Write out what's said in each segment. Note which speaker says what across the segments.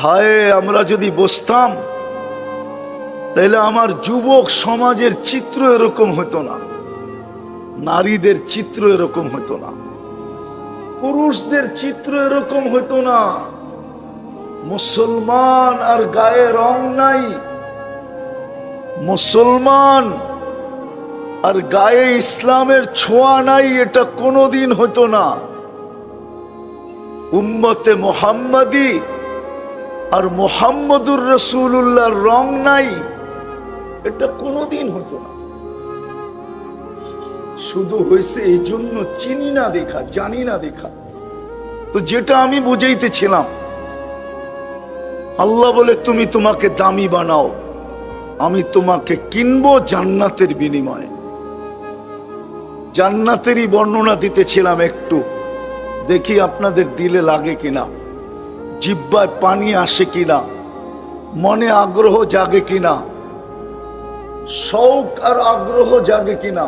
Speaker 1: হায়, আমরা যদি বসতাম তাহলে আমার যুবক সমাজের চিত্র এরকম হতো না, নারীদের চিত্র এরকম হতো না, পুরুষদের চিত্র এরকম হতো না। মুসলমান আর গায়ে রং নাই, মুসলমান আর গায়ে ইসলামের ছোঁয়া নাই, এটা কোনোদিন হতো না। উম্মতে মুহাম্মাদি আর মুহাম্মদুর রাসূলুল্লাহর রং নাই, এটা কোনোদিন হতো না। শুধু হয়েছে এই জন্য চিনি না দেখা, জানি না দেখা। তো যেটা আমি বুঝাইতেছিলাম, আল্লাহ বলে তুমি তোমাকে দামি বানাও, আমি তোমাকে কিনবো জান্নাতের বিনিময়ে। জান্নাতেরই বর্ণনা দিতেছিলাম একটু, দেখি আপনাদের দিলে লাগে কিনা, জিহ্বায় পানি আসে কিনা, মনে আগ্রহ জাগে কিনা, শৌক আর আগ্রহ জাগে কিনা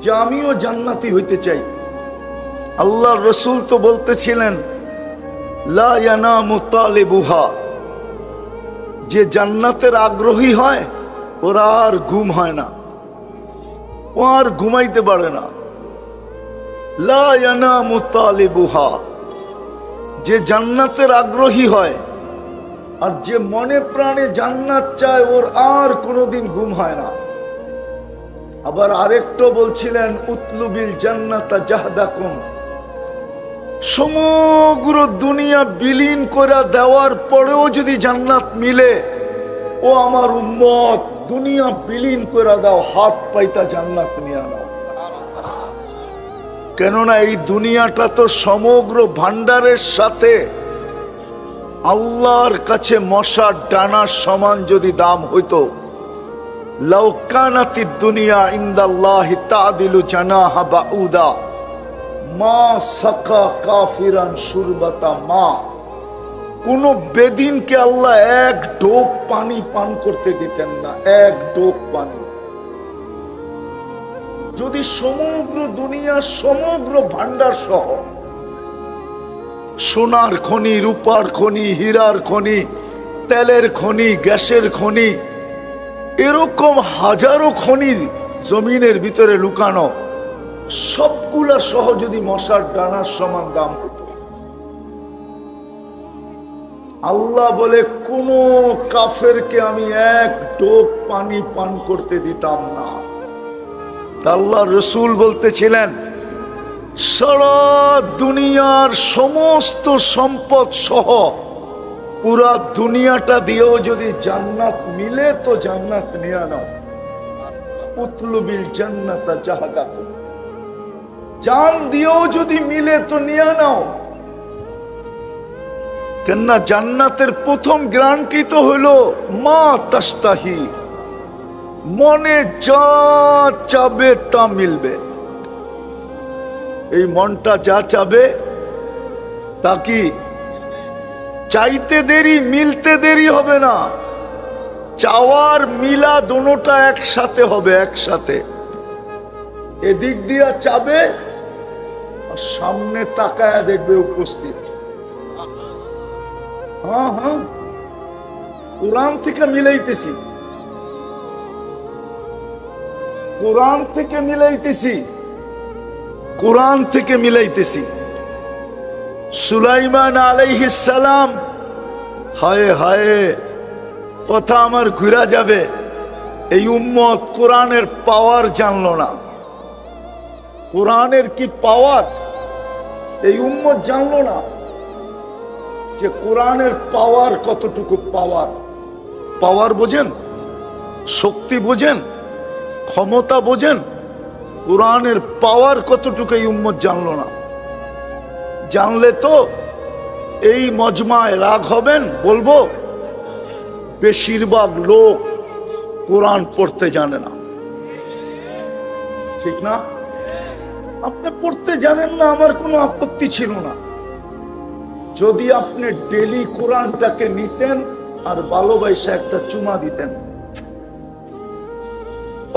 Speaker 1: যে আমিও জান্নাতি হইতে চাই। আল্লাহর রাসূল তো বলতেছিলেন, লা ইয়ানামু তালিবুহা, যে জান্নাতের আগ্রহী হয় ওরা আর ঘুম হয় না, ও আর ঘুমাইতে পারে না। লা ইয়ানামু তালিবুহা, যে জান্নাতের আগ্রহী হয় আর যে মনে প্রাণে জান্নাত চায় ওর আর কোনোদিন ঘুম হয় না। আবার আরেকটা বলছিলেন, উতলুবিল জান্নাতা জাহদাকুম, সমগ্র দুনিয়া বিলীন করে দেওয়ার পরেও যদি জান্নাত মিলে, ও আমার উম্মত দুনিয়া বিলীন করে দাও, হাত পাইতা জান্নাত নিয়ে নাও। কেননা এই দুনিয়াটা তো সমগ্র ভান্ডারের সাথে আল্লাহর কাছে মশার ডানার সমান যদি দাম হইতো, লাউ কানাতিদ দুনিয়া ইনদাল্লাহি তাদিলু জানাহা বাউদা মা সাকা কাফিরান শুরবাতা মা, কোন বেদিনকে আল্লাহ এক ঢোক পানি পান করতে দিতেন না, এক ঢোক পানি। যদি সমগ্র দুনিয়া সমগ্র ভান্ডার সহ সোনার খনি, রূপার খনি, হীরার খনি, তেলের খনি, গ্যাসের খনি, এরকম হাজারো খনি জমিনের ভিতরে লুকানো, সবগুলা সহ যদি মশার ডানার সমান দাম হতো, আল্লাহ বলে কোন কাফেরকে আমি এক ঢোক পানি পান করতে দিতাম না। আল্লাহ রসুল বলতেছিলেন, সারা দুনিয়ার সমস্ত সম্পদ সহ পুরা দুনিয়াটা দিয়েও যদি জান্নাত মিলে তো জান্নাত নিয়ে নাও। উতলুবিল জান্নাতা জাহদাকুম, জান দিয়েও যদি মিলে তো নিয়ে নাও। কেননা জান্নাতের প্রথম গ্যারান্টি তো হলো মা তাস্তাহি, মনে যা চাবে তা মিলবে। এই মনটা যা চাবে তা কি চাইতে দেরি, মিলতে দেরি হবে না। চাওয়ার মিলা দোনোটা একসাথে হবে, একসাথে। এদিক দিয়া চাবে আর সামনে তাকায়া দেখবে উপস্থিত। হ্যাঁ হ্যাঁ, কোরআন থেকে মিলাইতেছি, কোরআন থেকে মিলাইতেছি, কোরআন থেকে মিলাইতেছি। সুলাইমান আলাইহিস সালাম, হায় হায়, কথা আমার ঘুরা যাবে। এই উম্মত কোরআনের পাওয়ার জানলো না। কোরআনের কি পাওয়ার এই উম্মত জানলো না, যে কোরআনের পাওয়ার কতটুকু। পাওয়ার, পাওয়ার বোঝেন, শক্তি বোঝেন, ক্ষমতা বোঝেন, কোরআনের পাওয়ার কতটুকু এই উম্মত জানলো না। জানলে তো এই মজমায় রাগ হবেন, বলবো বেশিরভাগ লোক কোরআন পড়তে জানে না, ঠিক না? আপনি পড়তে জানেন না, আমার কোনো আপত্তি ছিল না যদি আপনি ডেলি কোরআনটাকে নিতেন আর ভালোবাসা একটা চুমা দিতেন,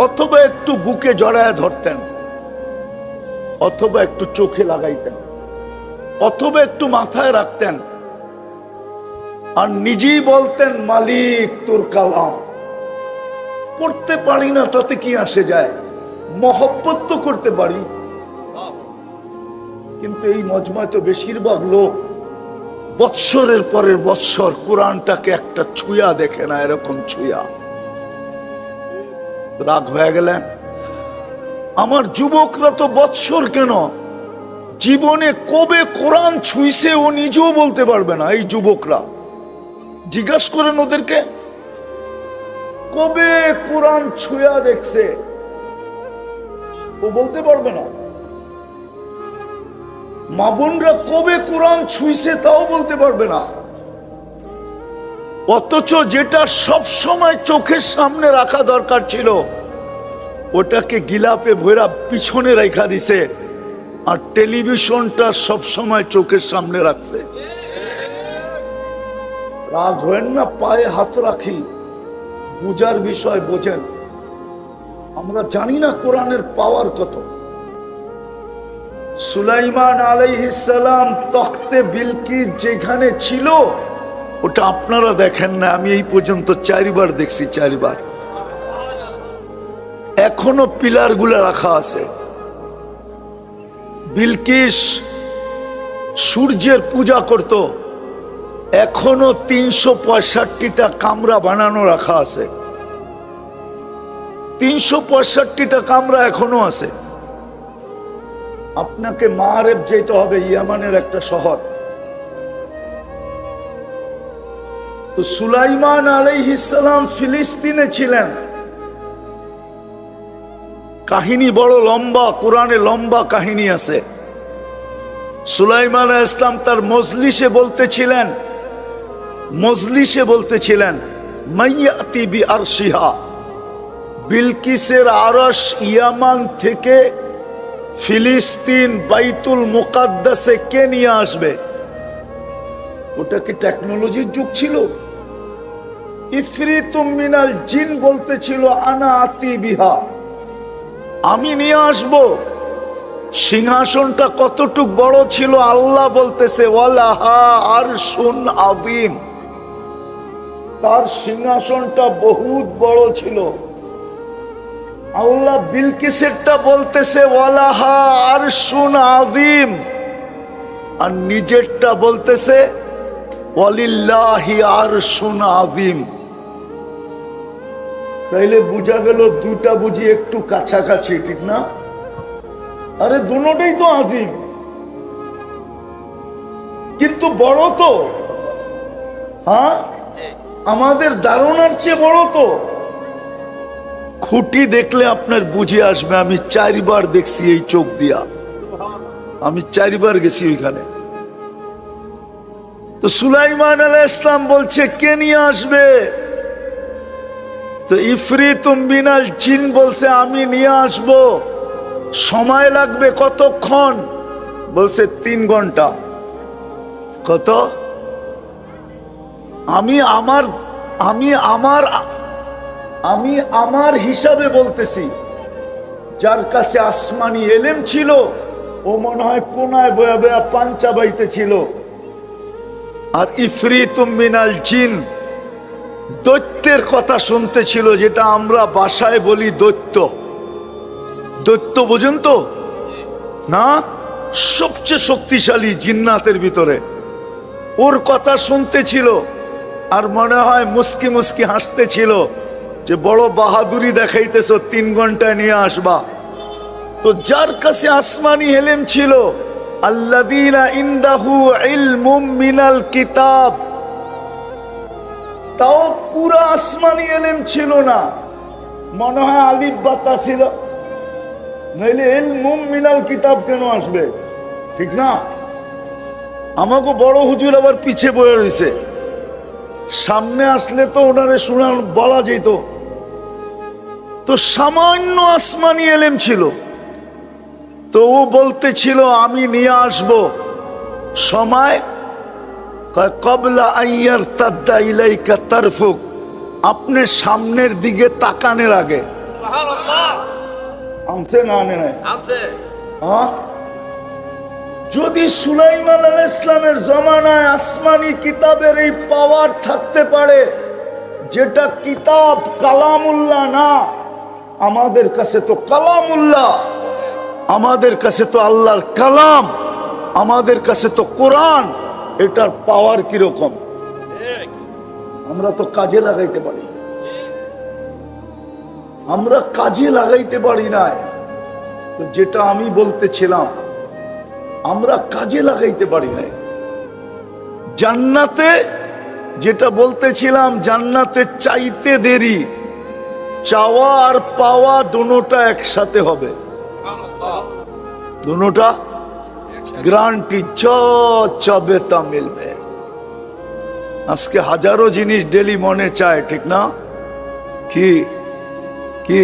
Speaker 1: অথবা একটু বুকে জড়ায় ধরতেন, অথবা একটু চোখে লাগাইতেন, অথবা একটু মাথায় রাখতেন। আর নিজেই বলতেন মালিক তোর কালাম। পড়তে পারি না তাতে কি আসে যায়, মহব্বত তো করতে পারি। কিন্তু এই মজমায় তো বেশিরভাগ লোক বৎসরের পরের বৎসর কোরআনটাকে একটা ছুঁয়া দেখে না, এরকম ছুঁয়া। রাগ হয়ে গেলেন? আমার যুবকরা তো বৎসর কেন, জীবনে কবে কোরআন ছুঁইছে ও নিজেও বলতে পারবে না। এই যুবকরা জিজ্ঞাসা করেন ওদেরকে, কবে কোরআন ছুঁয়া দেখছে, ও বলতে পারবে না। মা বোনরা কবে কোরআন ছুঁইছে তাও বলতে পারবে না। অথচ যেটা সব সময় চোখের সামনে রাখা দরকার ছিল ওটাকে গিলাপে ভরা পিছনে রেখা দিছে, আর টেলিভিশনটা সব সময় চোখের সামনে রাখছে। রাগ হয় না, পায়ে হাত রাখি, বুঝার বিষয় বোঝেন। আমরা জানি না কোরআনের পাওয়ার কত। সুলাইমান আলাইহিস সালাম তখতে বিলকিস যেখানে ছিল ওটা আপনারা দেখেন না, আমি এই পর্যন্ত 4 বার দেখছি, 4 বার। এখনো পিলার গুলা রাখা আছে। বিলকিস সূর্যের পূজা করত, এখনো 365টা কামরা বানানো রাখা আছে। 365টা কামরা এখনো আছে। আপনাকে মারেব যেতে হবে, ইয়ামানের একটা শহর। তো সুলাইমান আলাইহিস সালাম ফিলিস্তিনে ছিলেন। কাহিনী বড় লম্বা, কোরআনে লম্বা কাহিনী আছে। সুলাইমান আলাইহিস সালাম তার মজলিসে বলতেছিলেন মাইয়াতি বি আরশিহা, বিলকিসের আরশ ইয়ামান থেকে ফিলিস্তিন বাইতুল মুকাদ্দাসে কে নিয়ে আসবে? ওটা কি টেকনোলজির যুগ ছিল? ইফরিতুম মিনাল জিন বলতেছিল আনা আতি বিহা, আমি নিয়ে আসব। সিংহাসনটা কতটুক বড় ছিল আল্লাহ বলতেছে ওয়ালাহা আরশুন আযীম, তার সিংহাসনটা বহুত বড় ছিল। আল্লাহ বিলকিসেরটা বলতেছে ওয়ালাহা আরশুন আযীম, আর নিজেরটা বলতেছে ওয়ালিল্লাহি আরশুন আযীম। তাইলে বুঝা গেল দুটা বুঝি একটু কাছাকাছি, ঠিক না? আরে দুটোটাই তো আযীম, কিন্তু বড় তো। হ্যাঁ, আমাদের ধারণার চেয়ে বড় তো। খুঁটি দেখলে আপনার বুঝে আসবে। আমি 4 বার দেখছি এই চোখ দিয়া, আমি 4 বার গেছি ওইখানে। তো সুলাইমান আলাইহিস সালাম বলছে কে নিয়ে আসবে? তো ইফরিতুম মিনাল জিন বলছে আমি নিয়ে আসব। সময় লাগবে কতক্ষণ? বলছে 3 ঘন্টা। কত? আমি আমার হিসাবে বলতেছি। যার কাছে আসমানি এলেম ছিল ও মনে হয় কোনায় বয়া বয়া পাঞ্চা বাইতে ছিল। আর ইফরিতুম মিনাল জিন দৈত্যের কথা শুনতেছিল, যেটা আমরা ভাষায় বলি দৈত্য। দৈত্য বোঝেন তো না? সবচেয়ে শক্তিশালী জিন্নাতের ভিতরে। ওর কথা শুনতেছিল আর মনে হয় মুস্কি মুস্কি হাসতেছিল যে বড় বাহাদুরি দেখাইতেছ, 3 ঘন্টায় নিয়ে আসবা। তো যার কাছে আসমানি এলেম ছিল, আল্লাযীনা ইনদাহু ইলমুম মিনাল কিতাব, তাও পুরা আসমানি এলেম ছিল না, মনে হয় আলিফ বাতা ছিল। নইলে ইলমুম মিনাল কিতাব কেন আসবে? ঠিক না? আমাকে বড় হুজুর আবার পিছে বয়ে রয়েছে, সামনে আসলে তো ওনারে শোনা বলা যেত। তো সামান্য আসমানি এলেম ছিল। তো ও বলতেছিল আমি নিয়ে আসব। সময় ক্বাবলা আইয়ার তাদ্দা ইলাইকা তারফুক, আপনি সামনের দিকে তাকানোর আগে। সুবহানাল্লাহ। আনছে না আনে নাই? আনছে। হ্যাঁ, যদি সুলাইমান আলাইহিস সালামের জমানায় আসমানি কিতাবের এই পাওয়ার থাকতে পারে, যেটা কিতাব কালামুল্লাহ না, আমাদের কাছে তো কালামুল্লাহ, আমাদের কাছে তো আল্লাহর কালাম, আমাদের কাছে তো কোরআন, এটার পাওয়ার কিরকম আমরা তো কাজে লাগাইতে পারি, আমরা কাজে লাগাইতে পারি না। তো যেটা আমি বলতেছিলাম, আমরা কাজে লাগাইতে পারি না। জান্নাতে যেটা বলতেছিলাম, জান্নাতে চাইতে দেরি, চাওয়া আর পাওয়া দুটোটা একসাথে হবে, দুটোটা গ্যারান্টি, চাবে তা মিলবে। আজকে হাজারো জিনিস ডেলি মনে চায়, ঠিক না? কি কি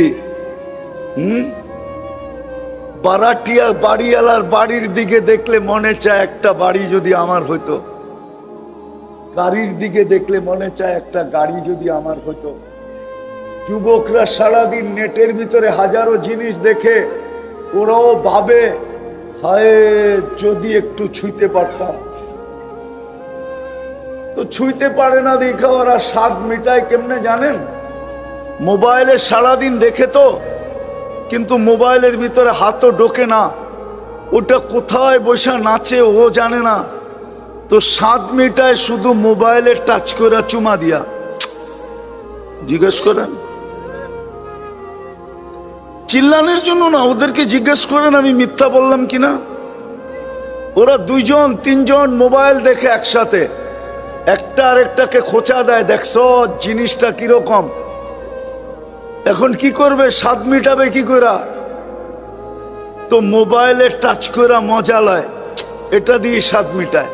Speaker 1: বারাটিয়া বাড়িওয়ালার বাড়ির দিকে দেখলে মনে চায় একটা বাড়ি যদি আমার হইতো, গাড়ির দিকে দেখলে মনে চায় একটা গাড়ি যদি আমার হইতো। যুবকরা সারাদিন নেটের ভিতরে হাজারো জিনিস দেখে, ওরাও ভাবে হায় যদি একটু ছুঁইতে পারতাম। তো ছুঁইতে পারে না দেখা ওরা স্বাদ মিটায় কেমনে জানেন? মোবাইলে সারাদিন দেখে তো, কিন্তু মোবাইলের ভিতরে হাতও ঢোকে না, ওটা কোথায় বসে নাচে ও জানে না। তো স্বাদ মিটায় শুধু মোবাইলে টাচ করে চুমা দিয়া। জিজ্ঞেস করেন, চিল্লানোর জন্য না, ওদেরকে জিজ্ঞেস করেন আমি মিথ্যা বললাম কিনা। ওরা দুইজন তিনজন মোবাইল দেখে একসাথে, একটা আরেকটাকে খোঁচা দেয়, দেখছো জিনিসটা কিরকম। এখন কি করবে? স্বাদ মিটাবে কি করে? তো মোবাইলে টাচ করে মজা লয়, এটা দিয়ে স্বাদ মিটায়।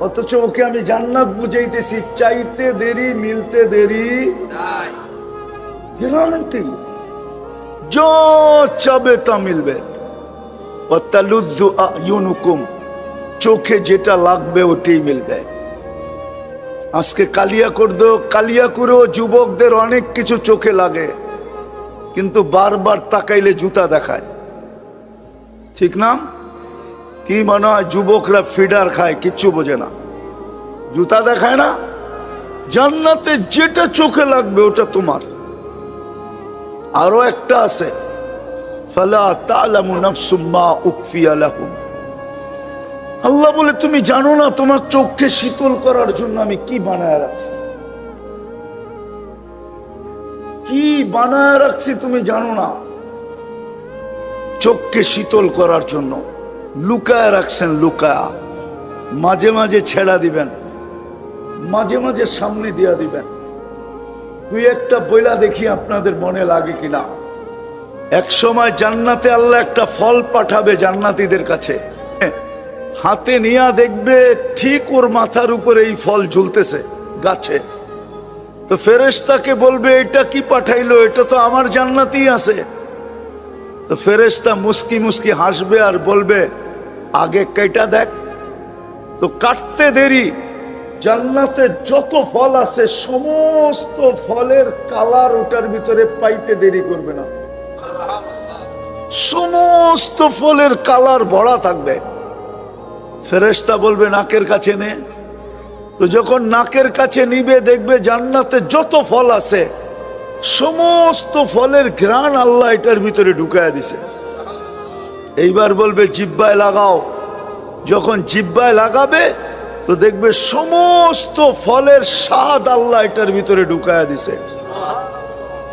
Speaker 1: অথচ ওকে আমি জান্নাত বুঝাইতেছি, চাইতে দেরি মিলতে দেরি, গ্যারান্টি जो চাবে তা মিলবে। ওয়াতালুদ্দু আয়ুনুকুম, চোখে যেটা লাগবে ওটাই মিলবে। আজকে কালিয়াকুরেও যুবকদের অনেক কিছু চোখে লাগে, কিন্তু বারবার তাকাইলে জুতা দেখায়, ঠিক না? কি মনে হয় যুবকরা ফিডার খায়, কিচ্ছু বোঝে না, জুতা দেখায় না। জান্নাতে যেটা চোখে লাগবে ওটা তোমার। আরো একটা আছে, ফালা তা'লামু নাফসুম মা উখফিয়া লাহুম, আল্লাহ বলে তুমি জানো না তোমার চোখকে শীতল করার জন্য আমি কি বানায় রাখছি, কি বানায় রাখছি তুমি জানো না। চোখকে শীতল করার জন্য লুকায় রাখছেন, লুকায়া মাঝে মাঝে ছেড়া দিবেন, মাঝে মাঝে সামনে দিয়া দিবেন। দুই একটা বইলা দেখি আপনাদের মনে লাগে কিনা। এক সময় জান্নাতে আল্লাহ একটা ফল পাঠাবে জান্নাতীদের কাছে, হাতে নিয়া দেখবে ঠিক ওর মাথার উপরে এই ফল ঝুলতেছে গাছে। তো ফেরেশতাকে বলবে এটা কি পাঠাইলো, এটা তো আমার জান্নাতেই আছে। তো ফেরেশতা মুস্কি মুস্কি হাসবে আর বলবে আগে কেটা দেখ। তো কাটতে দেরি, জান্নাতে যত ফল আছে সমস্ত ফলের কালার ওটার ভিতরে পাইতে দেরি করবে না, সমস্ত ফলের কালার ভরা থাকবে। ফেরেশতা বলবে নাকের কাছে নে। তো যখন নাকের কাছে নিবে দেখবে জান্নাতে যত ফল আছে সমস্ত ফলের ঘ্রাণ আল্লাহ এটার ভিতরে ঢুকায় দিছে। এইবার বলবে জিহ্বায় লাগাও। যখন জিহ্বায় লাগাবে তো দেখবে সমস্ত ফলের স্বাদ আল্লাহ এটার ভিতরে ঢুকায় দিছে।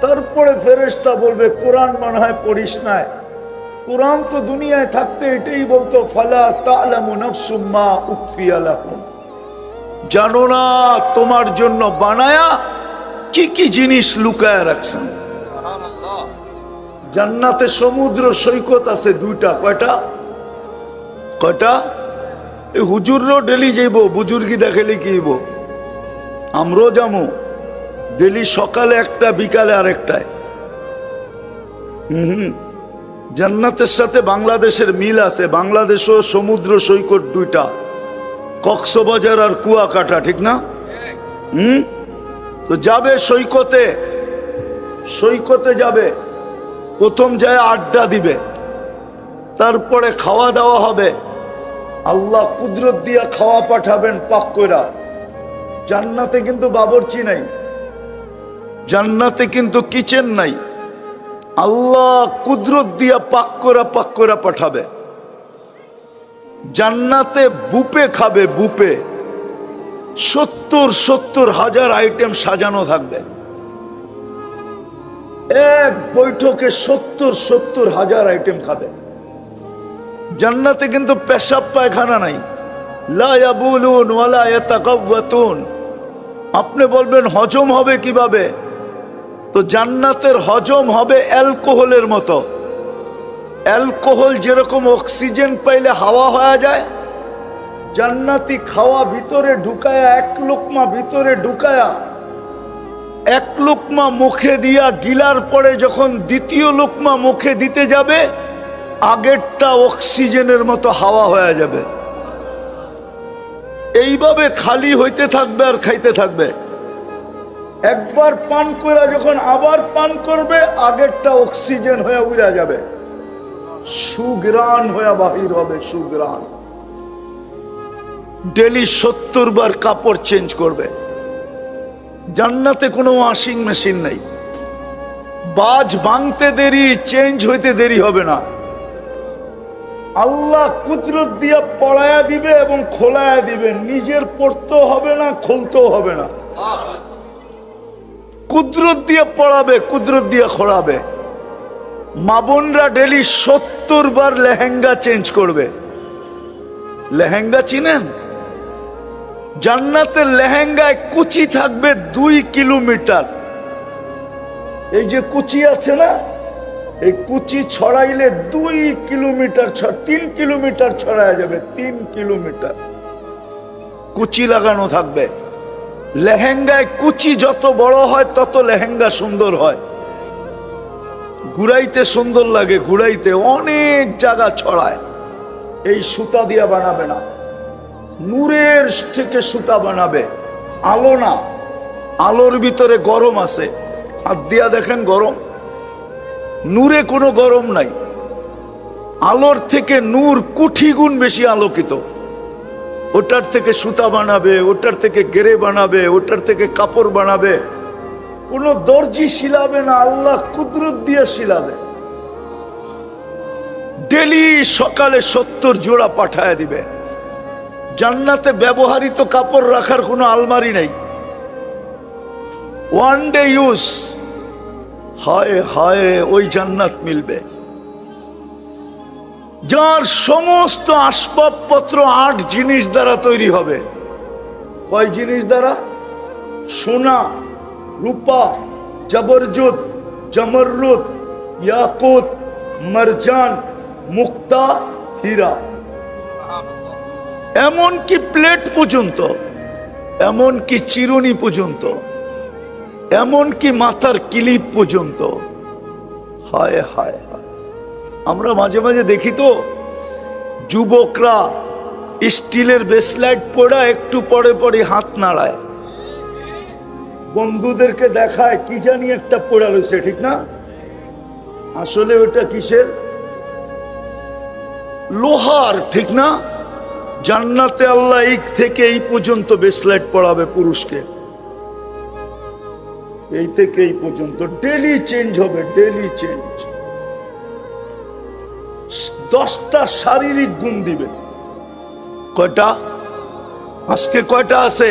Speaker 1: তারপরে ফেরেশতা বলবে কোরআন মনে হয় পড়িস নাই, কোরআন তো দুনিয়ায় থাকতে এটাই বলতো ফালা তা'লামু নাফসুম মা উখফিয়া লাহুম, জানো না তোমার জন্য বানায়া কি কি জিনিস লুকায় রাখছেন। জান্নাতে সমুদ্র সৈকত আছে দুইটা, কয়টা কয়টা? এই হুজুরও ডেলি যাইব, বুজুর্গি দেখালে কি হইব, আমরাও যাবো ডেলি, সকালে একটা বিকালে আরেকটায়। জান্নাতের সাথে বাংলাদেশের মিল আছে, বাংলাদেশও সমুদ্র সৈকত দুইটা, কক্সবাজার আর কুয়াকাটা, ঠিক না? তো যাবে সৈকতে, সৈকতে যাবে, প্রথম যায় আড্ডা দিবে, তারপরে খাওয়া দাওয়া হবে, আল্লাহ কুদরত দিয়া খাওয়া পাঠাবেন পাক কইরা। জান্নাতে কিন্তু বাবুর্চি নাই, জান্নাতে কিন্তু কিচেন নাই। আল্লাহ কুদরত দিয়া পাক কইরা পাঠাবে। জান্নাতে বুপে খাবে, বুপে 70,000 আইটেম সাজানো থাকবে। এক বৈঠকে 70,000 আইটেম খাবে। জান্নাতে কিন্তু পেশাব পায়খানা নাই। লা ইয়াবুলুন ওয়ালা ইয়াতাকাওয়াতুন। আপনি বলবেন হজম হবে কিভাবে? তো জান্নাতের হজম হবে অ্যালকোহলের মতো। অ্যালকোহল যেরকম অক্সিজেন পাইলে হাওয়া হয়ে যায়, জান্নাতি খাওয়া ভিতরে ঢুকায়া, এক লোকমা ভিতরে ঢুকায়া, এক লোকমা মুখে দিয়া গিলার পরে যখন দ্বিতীয় লোকমা মুখে দিতে যাবে, আগেরটা অক্সিজেনের মতো হাওয়া হয়ে যাবে। এইভাবে খালি হইতে থাকবে আর খাইতে থাকবে। একবার পান করে যখন আবার পান করবে, আগেরটা অক্সিজেন হয়ে উড়া যাবে, সুগ্রাণ হয়ে বাহির হবে, সুগ্রাণ। ডেলি 70 বার কাপড় চেঞ্জ করবে। জান্নাতে কোনো ওয়াশিং মেশিন নাই। বাজ ভাঙতে দেরি, চেঞ্জ হইতে দেরি হবে না। আল্লাহ কুদরত দিয়া পড়ায়া দিবে এবং খোলায়া দিবে। নিজের পড়তেও হবে না, খুলতেও হবে না। কুদরত দিয়ে পড়াবে, কুদরত দিয়ে খোলাবে। মা বোনরা ডেলি 70 বার লেহেঙ্গা চেঞ্জ করবে। লেহেঙ্গা চিনেন? জান্নাতের লেহেঙ্গায় কুচি থাকবে 2 কিলোমিটার। এই যে কুচি আছে না, এই কুচি ছড়াইলে 2 কিলোমিটার, 3 কিলোমিটার ছড়ায় যাবে। 3 কিলোমিটার কুচি লাগানো থাকবে। লেহেঙ্গায় কুচি যত বড় হয় তত লেহেঙ্গা সুন্দর হয়। ঘুরাইতে সুন্দর লাগে, ঘুরাইতে অনেক জায়গা ছড়ায়। এই সুতা দিয়া বানাবে না, নূরের থেকে সুতা বানাবে। আলো না, আলোর ভিতরে গরম আছে। হাত দিয়া দেখেন গরম। নূরে কোনো গরম নাই। আলোর থেকে নূর কোটি গুণ বেশি আলোকিত। ওটার থেকে সুতা বানাবে, ওটার থেকে গেরে বানাবে, ওটার থেকে কাপড় বানাবে। কোনো দর্জি শিলাবে না, আল্লাহ কুদরত দিয়ে শিলাবে। ডেলি সকালে 70 জোড়া পাঠায় দিবে। জান্নাতে ব্যবহৃত কাপড় রাখার কোনো আলমারি নেই। One day use. হায় হায়, ওই জান্নাত মিলবে যার সমস্ত আসবাবপত্র 8 জিনিস দ্বারা তৈরি হবে। কয় জিনিস দ্বারা? সোনা, রূপা, জবরজুত, জমরুদ, ইয়াকুত, মারজান, মুক্তা, হীরা। এমনকি প্লেট পর্যন্ত, এমনকি চিরুনি পর্যন্ত, এমনকি মাথার ক্লিপ পর্যন্ত। হায় হায় হায়। আমরা মাঝে মাঝে দেখি তো যুবকরা স্টিলের ব্রেসলেট পরা একটু পরে পরে হাত নাড়ায়, বন্ধুদেরকে দেখায় কি জানি একটা পড়া রয়েছে, ঠিক না? আসলে ওটা কিসের? লোহার, ঠিক না? জান্নাতে আল্লাহ এই থেকে এই পর্যন্ত ব্রেসলেট পরাবে পুরুষকে। এই থেকে এই পর্যন্ত ডেলি চেঞ্জ হবে, ডেলি চেঞ্জ। 10টা শারীরিক গুণ দিবে। কয়টা? আজকে কয়টা আছে?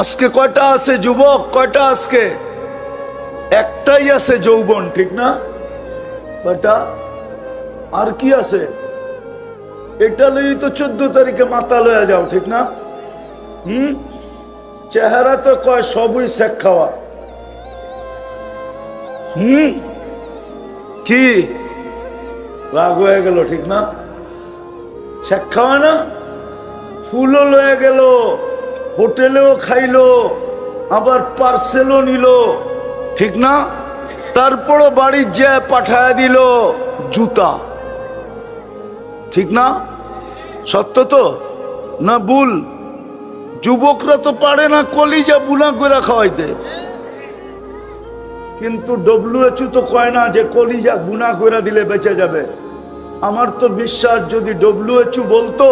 Speaker 1: আজকে কয়টা আছে যুবক? কয়টা আজকে? একটাই আছে, যৌবন, ঠিক না? কয়টা? আর কি আছে? এটা লই তো 14 তারিখে মাথা লয়া যাও, ঠিক না? চেহারা তো কয় সবই শেখ খাওয়া। কি রাগ হয়ে গেল, ঠিক না? শেখ খাওয়া না? ফুলও লয়ে গেল, হোটেলেও খাইলো, আবার পার্সেলও নিল, ঠিক না? তারপরও বাড়ির যে পাঠায় দিল জুতা, ঠিক না? সত্য তো না ভুল? যুবকরা তো পারে না কলিজা বুনা করে খাওয়াইতে, কিন্তু WHO তো কয় না যে কলিজা বুনা করে দিলে বেঁচে যাবে। আমার তো বিশ্বাস যদি WHO বলতো,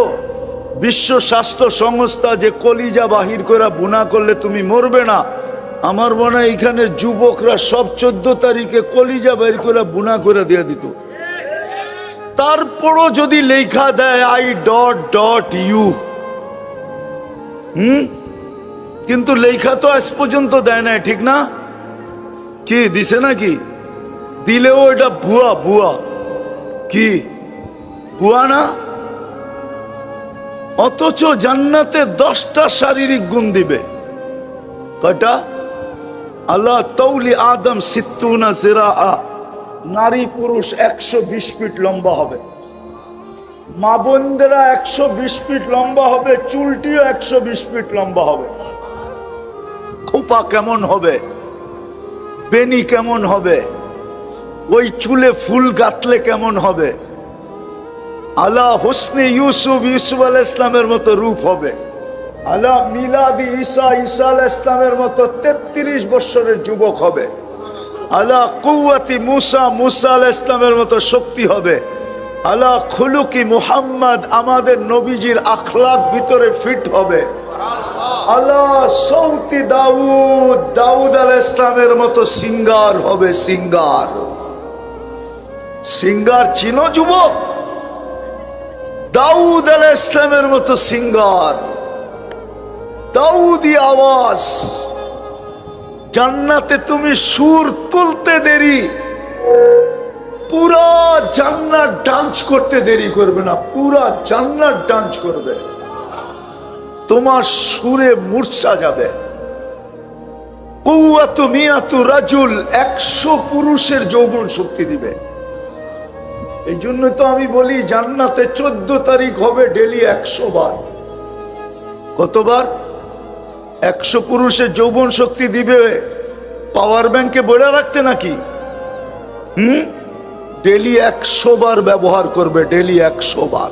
Speaker 1: বিশ্ব স্বাস্থ্য সংস্থা, যে কলিজা বাহির করে বুনা করলে তুমি মরবে না, আমার মনে হয় এখানের যুবকরা সব 14 তারিখে কলিজা বাহির করে বুনা করে দিয়ে দিত। তারপরও যদি লেখা দেয় I.U, কিন্তু লেখা তো আজ পর্যন্ত দেয় না, ঠিক না? কি দিছে নাকি? দিলেও এটা ভুয়া। ভুয়া কি? ভুয়া না? অথচ জান্নাতে 10টা শারীরিক গুণ দিবে। কয়টা? আল্লাহ তৌলি আদম 60 জিরাআ, নারী পুরুষ 120 ফিট লম্বা হবে। মা বোনদেরা 120 ফিট লম্বা হবে, চুলটিও 120 ফিট লম্বা হবে। খোপা কেমন হবে, বেনি কেমন হবে, ওই চুলে ফুল গাঁথলে কেমন হবে। আলা হোসনে ইউসুফ আলাইহিস ইসলামের মতো রূপ হবে। আলা মিলাদি ঈসা আলাইহিস ইসলামের মতো 33 বছরের যুবক হবে। আলা কুওয়াতি মুসা আলাইহিস ইসলামের মতো শক্তি হবে। আলা খুলুকি মুহাম্মদ, আমাদের নবীজির আখলাক ভিতরে ফিট হবে। আলা সৌতি দাউদ আলাইহিস ইসলামের মতো সিঙ্গার হবে। সিঙ্গার চিনো যুবক? দাউদ আলাইহিস ইসলামের মতো সিঙ্গার, দাউদি আওয়াজ। জান্নাতে তুমি সুর তুলতে দেরি, পুরা জান্নাত ডান্স করতে দেরি করবে না, পুরা জান্নাত ডান্স করবে। তোমার সুরে মূর্ছা যাবে। কুওয়াতু মিয়াতু রাজুল, 100 পুরুষের যৌবন শক্তি দিবে। এই জন্য তো আমি বলি জান্নাতে 14 তারিখ হবে ডেলি 100 বার। কতবার? 100 পুরুষের যৌবন শক্তি দিবে। পাওয়ার ব্যাংকে বলে রাখতে নাকি? ডেলি 100 বার ব্যবহার করবে, ডেলি 100 বার।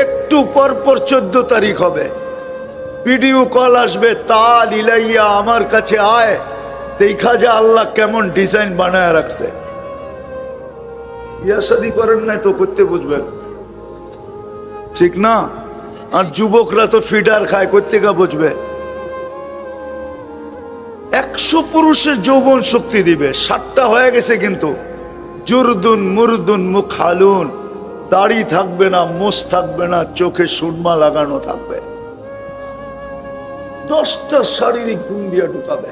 Speaker 1: একটু পর 14 তারিখ হবে, ভিডিও কল আসবে, তাল ইলাইয়া, আমার কাছে আয়, দেখা যা আল্লাহ কেমন ডিজাইন বানায় রাখছে। বিয়া শাদী করেন নাই তো করতে বুঝবেন, ঠিক না? আর যুবকরা তো ফিডার খায়, করতে গা বুঝবে। 100 পুরুষের যৌবন শক্তি দিবে। 7টা হয়ে গেছে কিন্তু। জুরদুন মুরদুন মুখালুন, দাড়ি থাকবে না, মোষ থাকবে না, চোখে সুরমা লাগানো থাকবে। 10টা শারীরিক গুণ দিয়ে ঢুকাবে।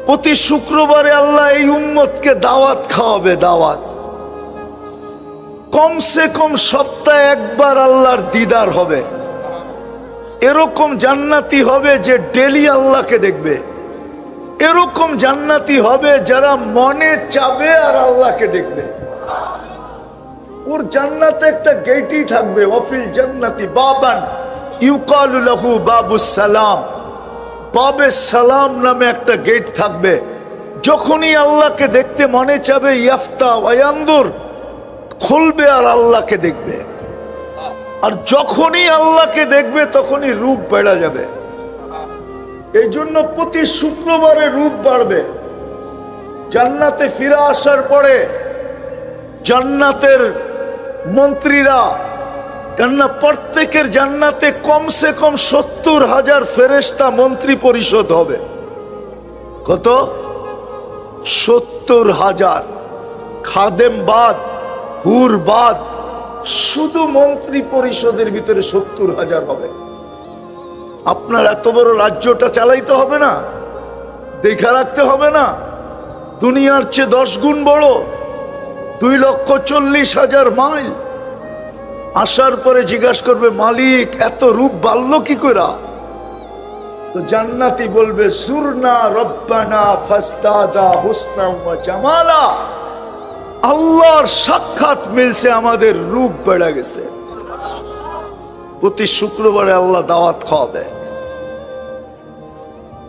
Speaker 1: প্রতি শুক্রবারে আল্লাহ এই উম্মতকে দাওয়াত খাওয়াবে। দাওয়াত কমসে কম সপ্তাহে একবার আল্লাহর দিদার হবে। এরকম জান্নাতি হবে যে ডেলি আল্লাহকে দেখবে। এরকম জান্নাতি হবে যারা মনে চাবে আর আল্লাহকে দেখবে। ওর জান্নাতে একটা গেটই থাকবে, ওয়াফিল জান্নাতি বাবান ইউকালু লাহু বাবুস সালাম, বাবে সালাম নামে একটা গেট থাকবে। যখনই আল্লাহকে দেখতে মনে চাবে, ইয়াফতা ওয়ায়ানদুর, খুলবে আর আল্লাহকে দেখবে। আর যখনই আল্লাহকে দেখবে তখনই রূপ বেড়ে যাবে। এই জন্য প্রতি শুক্রবারে রূপ বাড়বে। জান্নাতে ফিরে আসার পরে জান্নাতের মন্ত্রীরা, কেননা প্রত্যেকের জান্নাতে কমসে কম 70,000 ফেরেশতা মন্ত্রী পরিষদ হবে। কত? 70,000। খাদেম বাদ, হুর বাদ, শুধু মন্ত্রী পরিষদের ভিতরে 70,000 হবে। আপনার এত বড় রাজ্যটা চালাইতে হবে না? দেখা রাখতে হবে না? দুনিয়ার চেয়ে 10 গুণ বড়, 2,40,000 মাইল। আসার পরে জিজ্ঞাসা করবে, মালিক এত রূপ বাড়ল কি কইরা? তো জান্নাতি বলবে, সুরনা রব্বানা ফাস্তাদা হুসনা ওয়া জামালা, আল্লাহর সাক্ষাৎ মিলছে, আমাদের রূপ বেড়ে গেছে। প্রতি শুক্রবারে আল্লাহ দাওয়াত খাওয়াবে।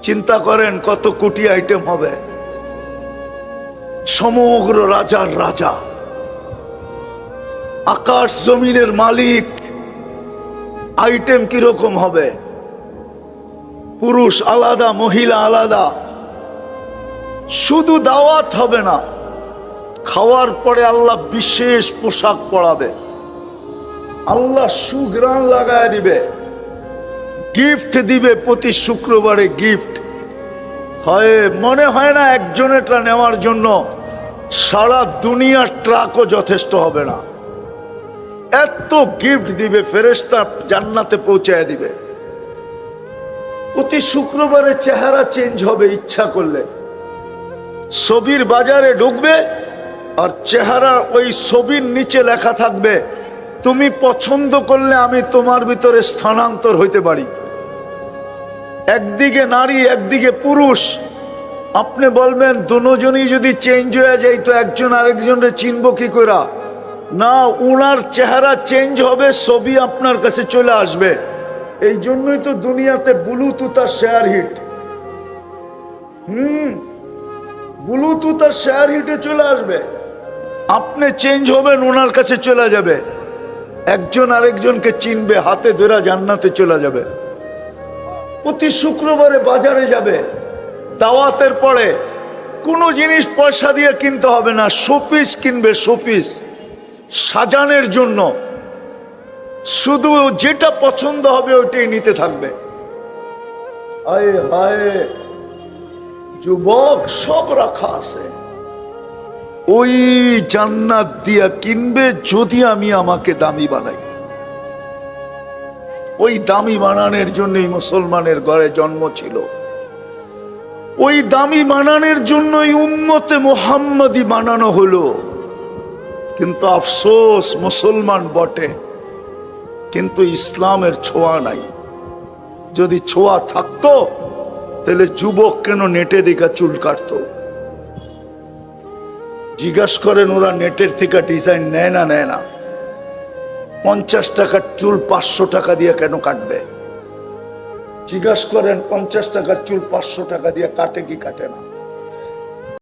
Speaker 1: চিন্তা করেন কত কোটি আইটেম হবে। সমগ্র রাজার রাজা, আকাশ জমিনের মালিক, আইটেম কিরকম হবে? পুরুষ আলাদা, মহিলা আলাদা। শুধু দাওয়াত হবে না, খাওয়ার পরে আল্লাহ বিশেষ পোশাক পরাবে, আল্লাহ সুঘ্রাণ লাগায় দিবে, গিফট দিবে প্রতি শুক্রবারে গিফট। হয় মনে হয় না একজনেরটা নেওয়ার জন্য সারা দুনিয়ার ট্রাকও যথেষ্ট হবে না, এত গিফট দিবে, ফেরেশতা জান্নাতে পৌঁছায় দিবে। প্রতি শুক্রবারে চেহারা চেঞ্জ হবে, ইচ্ছা করলে ছবির বাজারে ঢুকবে আর চেহারা ওই ছবির নিচে লেখা থাকবে, তুমি পছন্দ করলে আমি তোমার ভিতরে স্থানান্তর হইতে পারি। একদিকে নারী একদিকে পুরুষ, আপনি বলবেন দুজনই যদি চেঞ্জ হয়ে যায় তো একজন আরেকজনের চিনব কি করে? না, উনার চেহারা চেঞ্জ হবে, ছবি আপনার কাছে চলে আসবে। এই জন্যই তো দুনিয়াতে ব্লুটুথ আর শেয়ার হিট, ব্লুটুথ আর শেয়ার হিটে চলে আসবে, আপনি চেঞ্জ হবেন, ওনার কাছে চলে যাবে, একজন আরেকজনকে চিনবে, হাতে ধরে জান্নাতে চলে যাবে। প্রতি শুক্রবারে বাজারে যাবে, দাওয়াতের পরে কোনো জিনিস পয়সা দিয়ে কিনতে হবে না, শোপিস কিনবে, শোপিস সাজানোর জন্য, শুধু যেটা পছন্দ হবে ওইটাই নিতে থাকবে। হায় হায় যুবক, সব রাখা আছে, ওই জান্নাত দিয়া কিনবে যদি আমি আমাকে দামি বানাই। ওই দামি বানানোর জন্যই মুসলমানের ঘরে জন্ম ছিল, ওই দামি বানানোর জন্যই উম্মতে মুহাম্মাদি বানানো হলো। কিন্তু আফসোস, মুসলমান বটে কিন্তু ইসলামের ছোঁয়া নাই। যদি ছোঁয়া থাকতো তাহলে যুবক কেন নেটে দেখা চুল কাটতো? জিজ্ঞাসা করেন ওরা নেটের থেকে ডিজাইন নেয় না? নেয় না। 50 টাকার চুল 500 টাকা দিয়ে কেন কাটবে? জিজ্ঞাসা করেন 50 টাকার চুল 500 টাকা দিয়ে কাটে কি কাটে না?